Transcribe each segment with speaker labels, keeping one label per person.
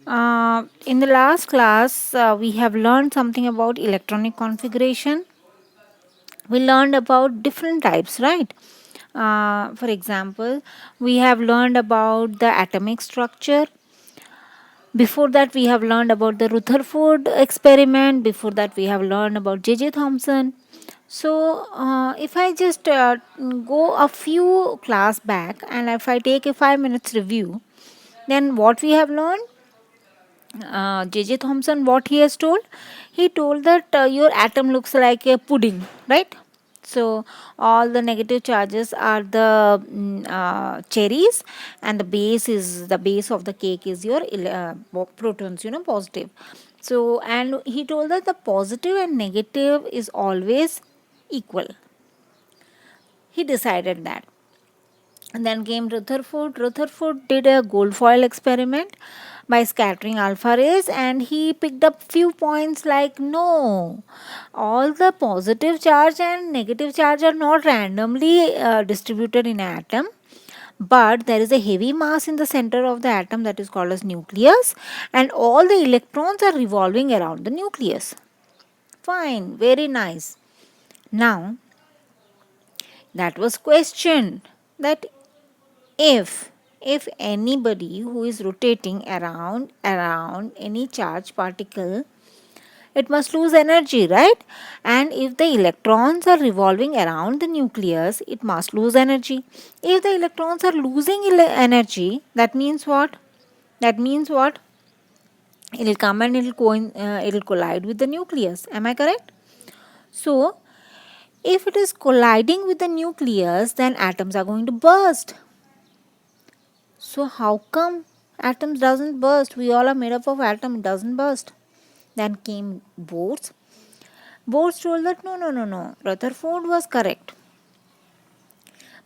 Speaker 1: In the last class, we have learned something about electronic configuration. We learned about different types, right? For example, we have learned about the atomic structure. Before that, we have learned about the Rutherford experiment. Before that, we have learned about J.J. Thomson. So, if I just go a few class back and if I take a 5 minutes review, then what we have learned, J.J. Thomson, what he has told? He told that your atom looks like a pudding, right? So all the negative charges are the cherries, and the base of the cake is your protons, positive. So, and he told that the positive and negative is always equal. He decided that. And then came Rutherford. Rutherford did a gold foil experiment by scattering alpha rays, and he picked up few points like no, all the positive charge and negative charge are not randomly distributed in an atom, but there is a heavy mass in the center of the atom that is called as nucleus, and all the electrons are revolving around the nucleus. Fine, very nice. Now that was questioned that if anybody who is rotating around any charged particle, it must lose energy, right? And if the electrons are revolving around the nucleus, it must lose energy. If the electrons are losing energy, that means what? That means what? It'll come and it'll collide with the nucleus. Am I correct? So if it is colliding with the nucleus, then atoms are going to burst. So how come atoms doesn't burst? We all are made up of atom, it doesn't burst. Then came Bose. Bose told that no. Rutherford was correct.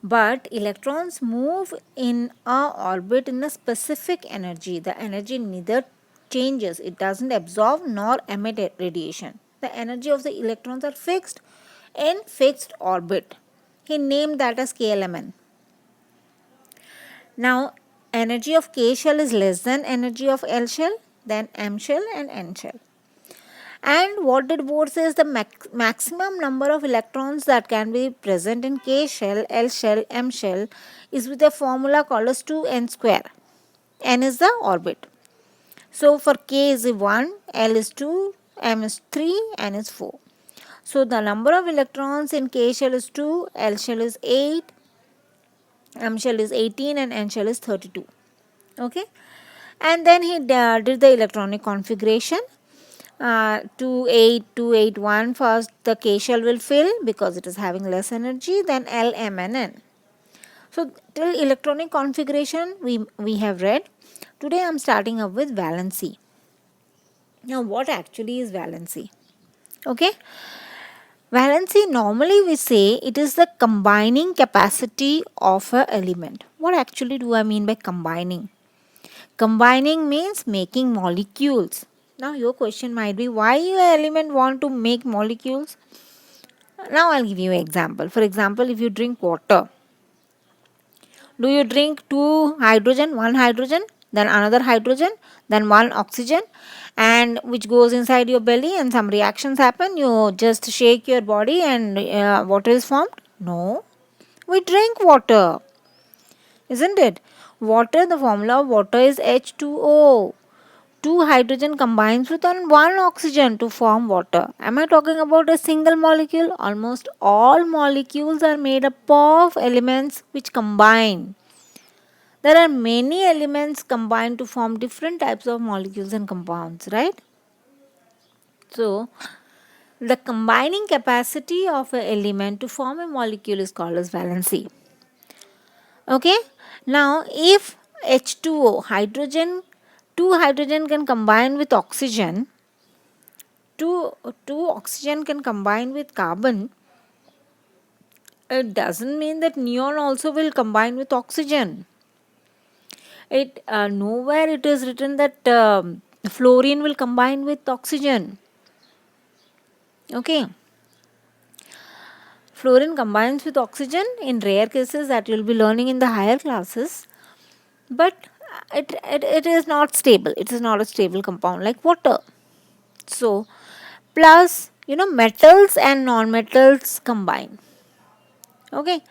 Speaker 1: But electrons move in a orbit in a specific energy. The energy neither changes, it doesn't absorb nor emit radiation. The energy of the electrons are fixed in fixed orbit. He named that as KLMN. Now, energy of K shell is less than energy of L shell, then M shell and N shell. And what did Bohr say is the maximum number of electrons that can be present in K shell, L shell, M shell is with a formula called as 2n square. N is the orbit. So for K is 1, L is 2, M is 3, N is 4. So the number of electrons in K shell is 2, L shell is 8, M shell is 18 and N shell is 32. Okay, and then he did the electronic configuration. 28281, first the K shell will fill because it is having less energy, then L, M and N. So till electronic configuration we have read. Today I am starting up with valency. Now what actually is valency? Okay, valency, normally we say it is the combining capacity of an element. What actually do I mean by combining? Combining means making molecules. Now your question might be, why your element want to make molecules? Now I'll give you an example. For example, if you drink water, do you drink one hydrogen, then another hydrogen, then one oxygen, and which goes inside your belly and some reactions happen, you just shake your body and water is formed? No. We drink water, isn't it? Water, the formula of water is H2O. Two hydrogen combines with one oxygen to form water. Am I talking about a single molecule? Almost all molecules are made up of elements which combine. There are many elements combined to form different types of molecules and compounds, right? So, the combining capacity of an element to form a molecule is called as valency. Okay, now if H2O, two hydrogen can combine with oxygen, two oxygen can combine with carbon, it doesn't mean that neon also will combine with oxygen. It nowhere it is written that fluorine will combine with oxygen. Okay, fluorine combines with oxygen in rare cases that you'll be learning in the higher classes. But it is not stable. It is not a stable compound like water. So plus metals and non-metals combine. Okay.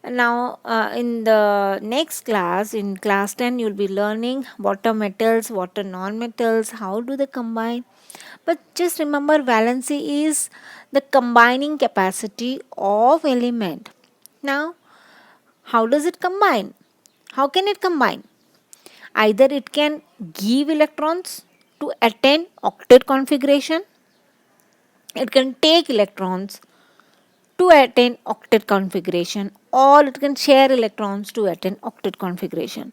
Speaker 1: Now, in the next class, in class 10, you'll be learning what are metals, what are non-metals, how do they combine. But just remember, valency is the combining capacity of element. Now, how does it combine? How can it combine? Either it can give electrons to attain octet configuration, it can take electrons to attain octet configuration, or it can share electrons to attain octet configuration.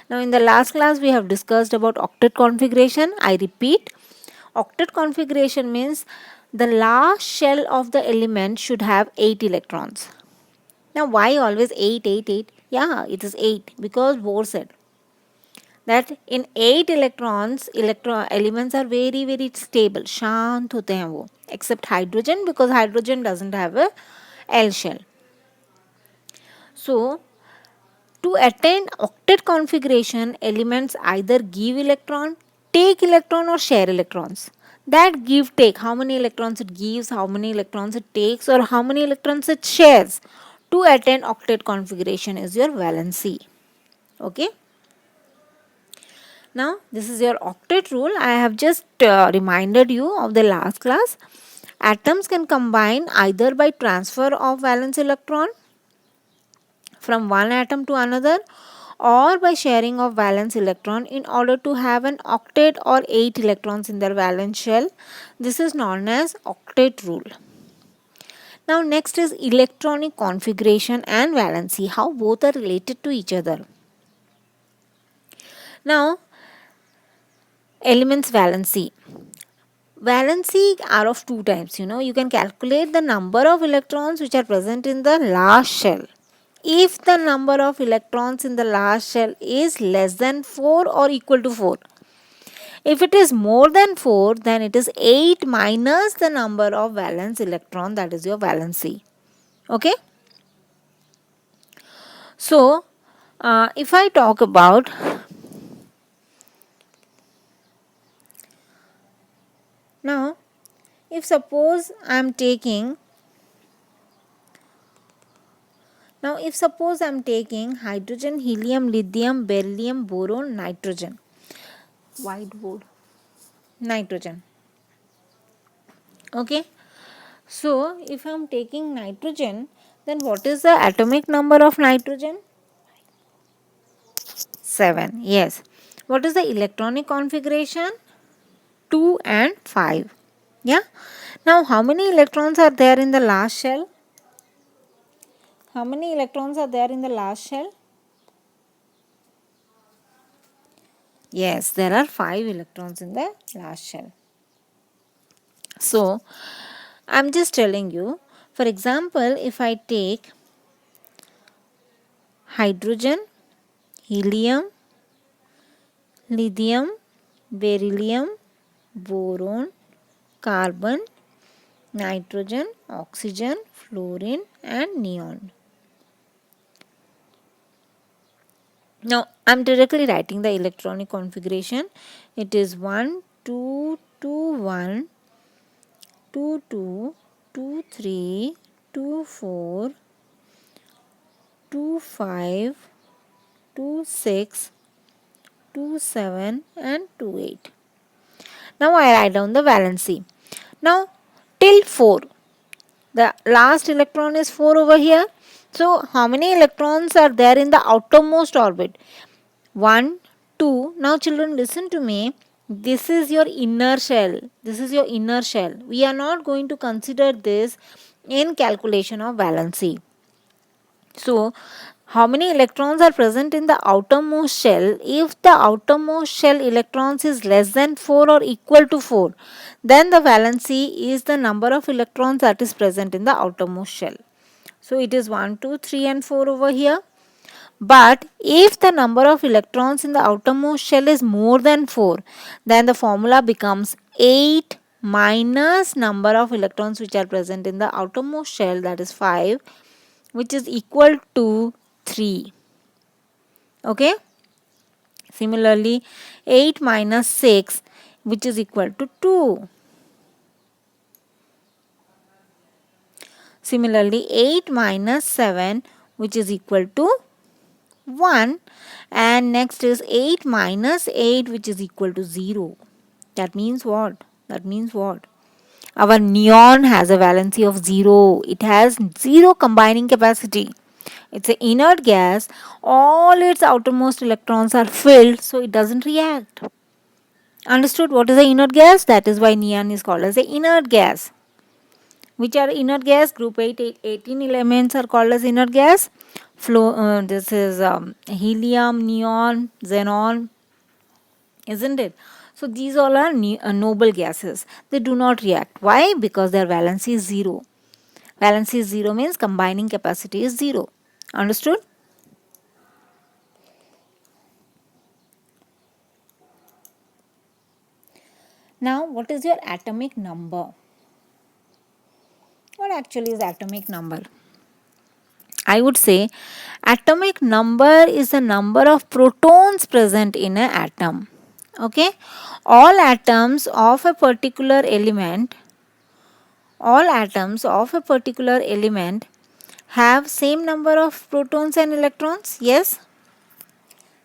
Speaker 1: Now in the last class we have discussed about octet configuration. I repeat, octet configuration means the last shell of the element should have 8 electrons. Now why always 8 8 8? Yeah, it is 8 because Bohr said that in 8 electrons elements are very very stable, शांत होते हैं वो, except hydrogen because hydrogen doesn't have a L shell. So to attain octet configuration, elements either give electron, take electron or share electrons. That give take, how many electrons it gives, how many electrons it takes, or how many electrons it shares to attain octet configuration is your valency. Okay. Now this is your octet rule. I have just reminded you of the last class. Atoms can combine either by transfer of valence electron from one atom to another or by sharing of valence electron in order to have an octet or 8 electrons in their valence shell. This is known as octet rule. Now next is electronic configuration and valency, how both are related to each other. Now elements valency. Valency are of two types. You can calculate the number of electrons which are present in the last shell. If the number of electrons in the last shell is less than 4 or equal to 4. If it is more than 4, then it is 8 minus the number of valence electron, that is your valency. Okay. So, if I talk about now, if suppose I am taking hydrogen, helium, lithium, beryllium, boron, nitrogen. Whiteboard. Nitrogen. Okay. So, if I am taking nitrogen, then what is the atomic number of nitrogen? 7. Yes. What is the electronic configuration? 2 and 5. Yeah. Now, how many electrons are there in the last shell? How many electrons are there in the last shell? Yes, there are 5 electrons in the last shell. So, I'm just telling you, for example, if I take hydrogen, helium, lithium, beryllium, boron, carbon, nitrogen, oxygen, fluorine and neon. Now, I'm directly writing the electronic configuration. It is 1, 2, 2, 1, 2, 2, 2, 3, 2, 4, 2, 5, 2, 6, 2, 7 and 2, 8. Now I write down the valency. Now till 4. The last electron is 4 over here. So how many electrons are there in the outermost orbit? 1, 2. Now children, listen to me. This is your inner shell. This is your inner shell. We are not going to consider this in calculation of valency. So, how many electrons are present in the outermost shell? If the outermost shell electrons is less than 4 or equal to 4, then the valency is the number of electrons that is present in the outermost shell. So, it is 1, 2, 3 and 4 over here. But if the number of electrons in the outermost shell is more than 4, then the formula becomes 8 minus number of electrons which are present in the outermost shell, that is 5, which is equal to 3. Okay. Similarly, 8 minus 6, which is equal to 2. Similarly, 8 minus 7, which is equal to 1. And next is 8 minus 8, which is equal to 0. That means what? That means what? Our neon has a valency of 0. It has 0 combining capacity. It's an inert gas. All its outermost electrons are filled, so it doesn't react. Understood what is an inert gas? That is why neon is called as an inert gas. Which are inert gas? Group 18 elements are called as inert gas. This is helium, neon, xenon, isn't it? So these all are noble gases. They do not react. Why? Because their valency is 0. Valency is 0 means combining capacity is 0. Understood? Now, what is your atomic number? What actually is atomic number? I would say atomic number is the number of protons present in an atom. Okay? All atoms of a particular element, all atoms of a particular element have same number of protons and electrons. Yes?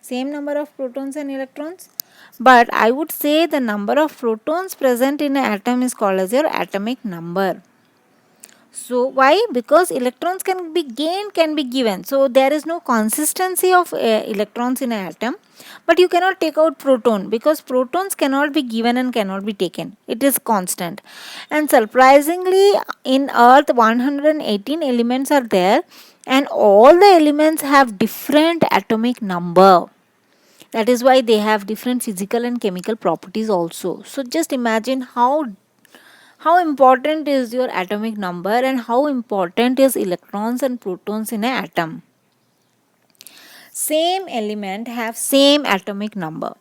Speaker 1: Same number of protons and electrons. But I would say the number of protons present in an atom is called as your atomic number. So why? Because electrons can be gained, can be given. So there is no consistency of electrons in an atom. But you cannot take out proton because protons cannot be given and cannot be taken. It is constant. And surprisingly, in Earth 118 elements are there and all the elements have different atomic number. That is why they have different physical and chemical properties also. So just imagine how important is your atomic number and how important is electrons and protons in an atom. Same element have same atomic number.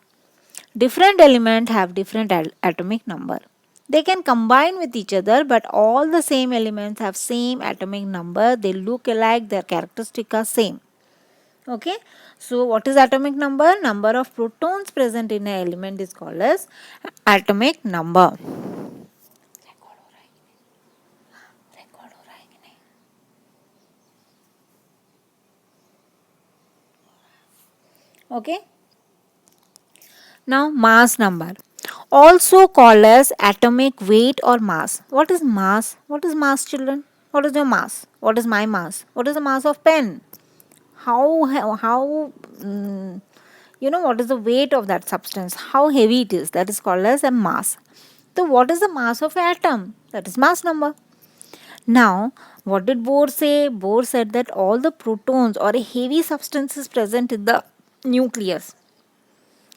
Speaker 1: Different element have different atomic number. They can combine with each other, but all the same elements have same atomic number. They look alike, their characteristics are same. Okay, so what is atomic number? Number of protons present in an element is called as atomic number. Okay, now mass number, also called as atomic weight or mass. What is mass? What is mass, children? What is your mass? What is my mass? What is the mass of pen? How what is the weight of that substance? How heavy it is? That is called as a mass. So what is the mass of an atom? That is mass number. Now, what did Bohr say? Bohr said that all the protons or a heavy substance is present in the nucleus,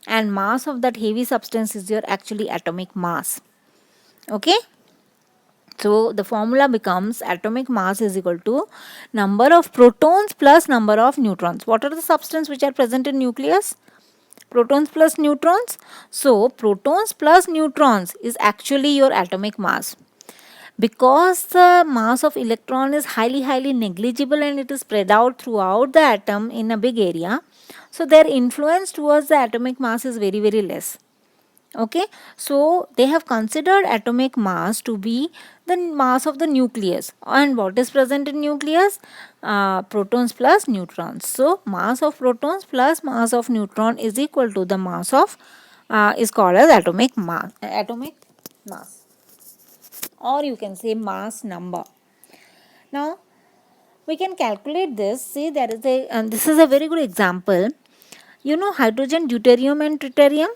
Speaker 1: and mass of that heavy substance is your actually atomic mass. Okay? So the formula becomes atomic mass is equal to number of protons plus number of neutrons. What are the substances which are present in nucleus? Protons plus neutrons. So protons plus neutrons is actually your atomic mass. Because the mass of electron is highly negligible and it is spread out throughout the atom in a big area, so their influence towards the atomic mass is very less. Okay, so they have considered atomic mass to be the mass of the nucleus, and what is present in nucleus? Protons plus neutrons. So mass of protons plus mass of neutron is equal to the mass of is called as atomic mass, or you can say mass number. Now we can calculate this. See, there is a and this is a very good example. You know hydrogen, deuterium and tritium.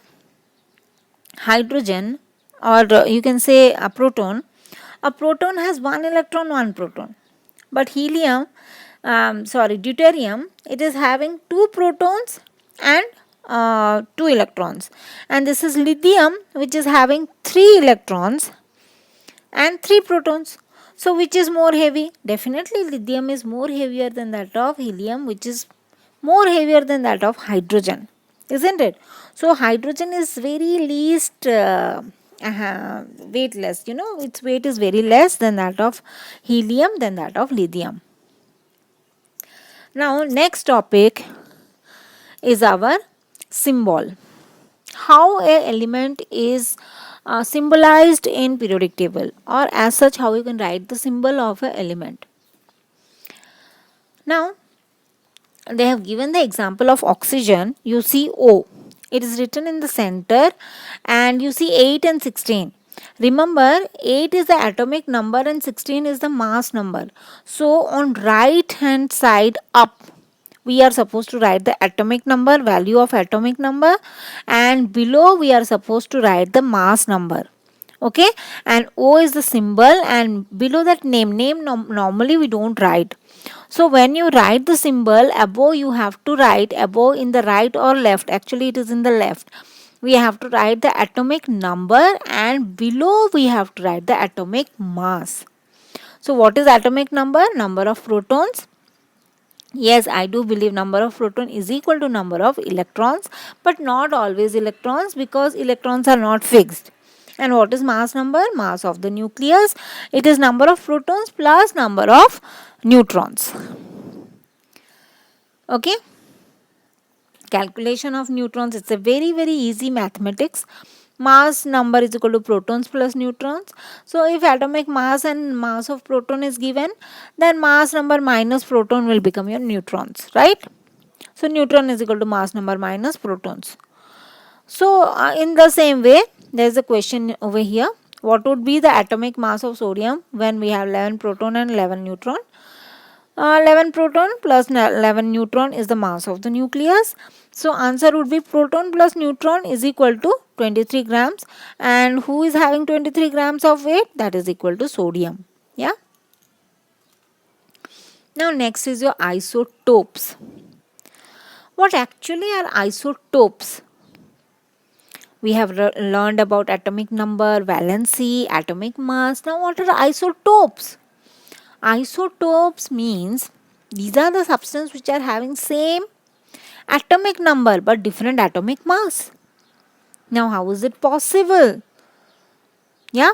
Speaker 1: Hydrogen, or you can say a proton. A proton has one electron, one proton. But helium, deuterium, it is having two protons and two electrons. And this is lithium, which is having three electrons and three protons. So which is more heavy? Definitely lithium is more heavier than that of helium, which is more heavier than that of hydrogen, isn't it? So hydrogen is very least weightless, its weight is very less than that of helium, than that of lithium. Now next topic is our symbol. How a element is symbolized in periodic table, or as such how you can write the symbol of a element. Now they have given the example of oxygen. You see O, it is written in the center, and you see 8 and 16. Remember, 8 is the atomic number and 16 is the mass number. So on right hand side up, we are supposed to write the atomic number, value of atomic number, and below we are supposed to write the mass number. Okay, and O is the symbol, and below that name normally we don't write. So when you write the symbol above, you have to write above in the right or left. Actually it is in the left. We have to write the atomic number, and below we have to write the atomic mass. So what is atomic number? Number of protons. Yes, I do believe number of proton is equal to number of electrons, but not always electrons, because electrons are not fixed. And what is mass number? Mass of the nucleus. It is number of protons plus number of neutrons. Okay. Calculation of neutrons, it's a very easy mathematics. Mass number is equal to protons plus neutrons. So if atomic mass and mass of proton is given, then mass number minus proton will become your neutrons, right? So neutron is equal to mass number minus protons. So in the same way, there is a question over here. What would be the atomic mass of sodium when we have 11 proton and 11 neutron? 11 proton plus 11 neutron is the mass of the nucleus. So answer would be proton plus neutron is equal to 23 grams. And who is having 23 grams of weight? That is equal to sodium. Yeah. Now next is your isotopes. What actually are isotopes? We have learned about atomic number, valency, atomic mass. Now what are isotopes? Isotopes means these are the substances which are having same atomic number but different atomic mass. Now how is it possible? Yeah,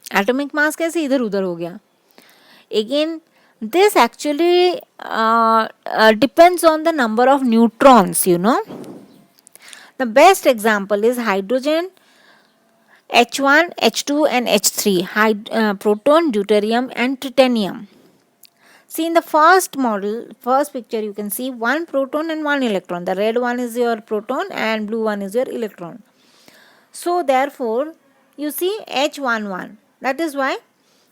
Speaker 1: atomic mass कैसे इधर उधर हो गया? Again, this actually depends on the number of neutrons, you know. The best example is hydrogen, H1, H2 and H3, proton, deuterium and tritanium. See, in the first model, first picture, you can see one proton and one electron. The red one is your proton and blue one is your electron. So therefore, you see H11. That is why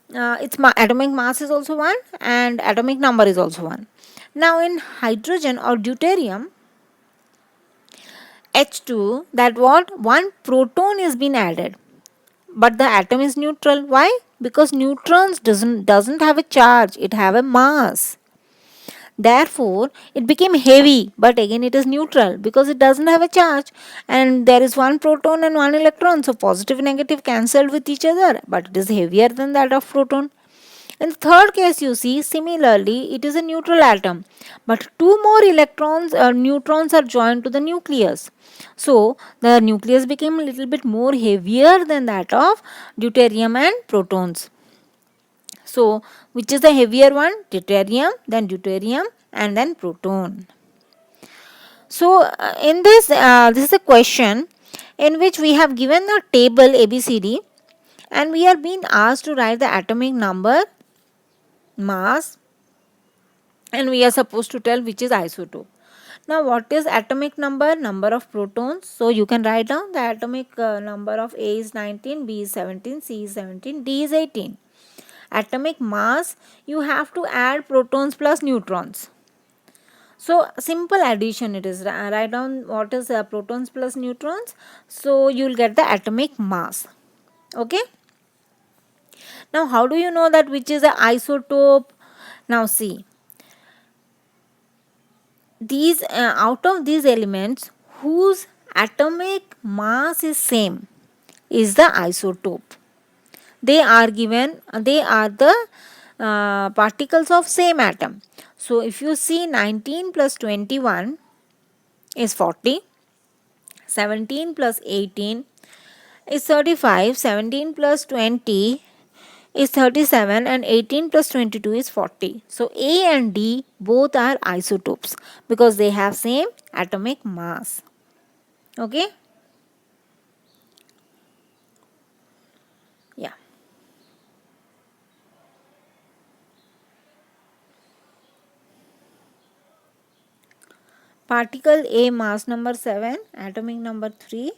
Speaker 1: its atomic mass is also 1 and atomic number is also 1. Now in hydrogen or deuterium, H2, that what? One proton is been added, but the atom is neutral. Why? Because neutrons doesn't have a charge, it have a mass. Therefore, it became heavy, but again it is neutral because it doesn't have a charge, and there is one proton and one electron, so positive and negative cancelled with each other, but it is heavier than that of proton. In the third case, you see, similarly, it is a neutral atom, but two more electrons or neutrons are joined to the nucleus. So, the nucleus became a little bit more heavier than that of deuterium and protons. So, which is the heavier one? Deuterium, then deuterium, and then proton. So, in this, this is a question in which we have given a table ABCD, and we are being asked to write the atomic number, mass, and we are supposed to tell which is isotope. Now what is atomic number? Number of protons. So you can write down the atomic number of A is 19, B is 17, C is 17, D is 18. Atomic mass, you have to add protons plus neutrons. So simple addition it is. Write down what is protons plus neutrons. So you will get the atomic mass. Okay. Now how do you know that which is the isotope? Now see, these out of these elements whose atomic mass is same is the isotope. They are given, they are the particles of same atom. So if you see 19 plus 21 is 40, 17 plus 18 is 35, 17 plus 20 is 37 and 18 plus 22 is 40. So A and D both are isotopes because they have same atomic mass. Okay? Yeah. Particle A mass number 7, atomic number 3.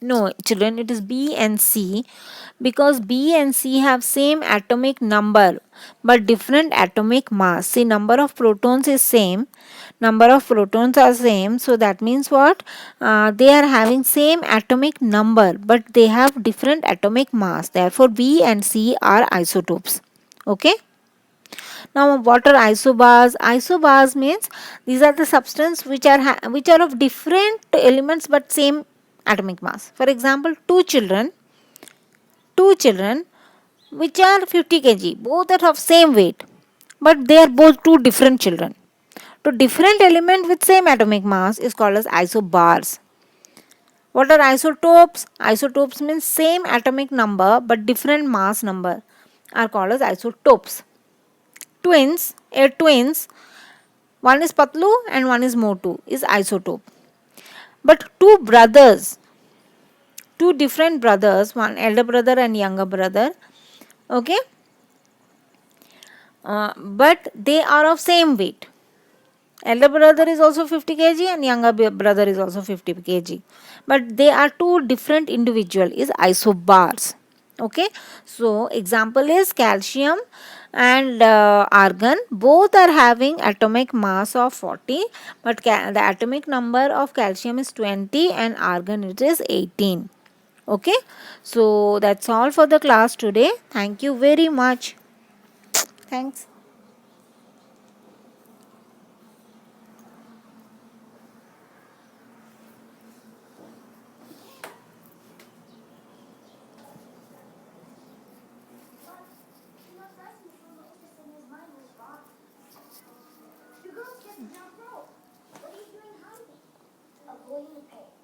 Speaker 1: No, children, it is B and C because B and C have same atomic number but different atomic mass. See, number of protons is same, number of protons are same. So that means what? They are having same atomic number but they have different atomic mass. Therefore, B and C are isotopes. Okay. Now, what are isobars? Isobars means these are the substance which are of different elements but same atomic mass. For example, two children which are 50 kg, both are of same weight, but they are both two different children. To different element with same atomic mass is called as isobars. What are isotopes? Isotopes means same atomic number but different mass number are called as isotopes. Twins, one is Patlu and one is Motu, is isotope. But two different brothers, one elder brother and younger brother, okay, but they are of same weight. Elder brother is also 50 kg and younger brother is also 50 kg, but they are two different individual, is isobars. Okay, so example is calcium and argon, both are having atomic mass of 40 but the atomic number of calcium is 20 and argon it is 18. Okay, so that's all for the class today. Thank you very much. Thanks.
Speaker 2: You girls get to jump rope. What are you doing hiding? Avoiding the pain.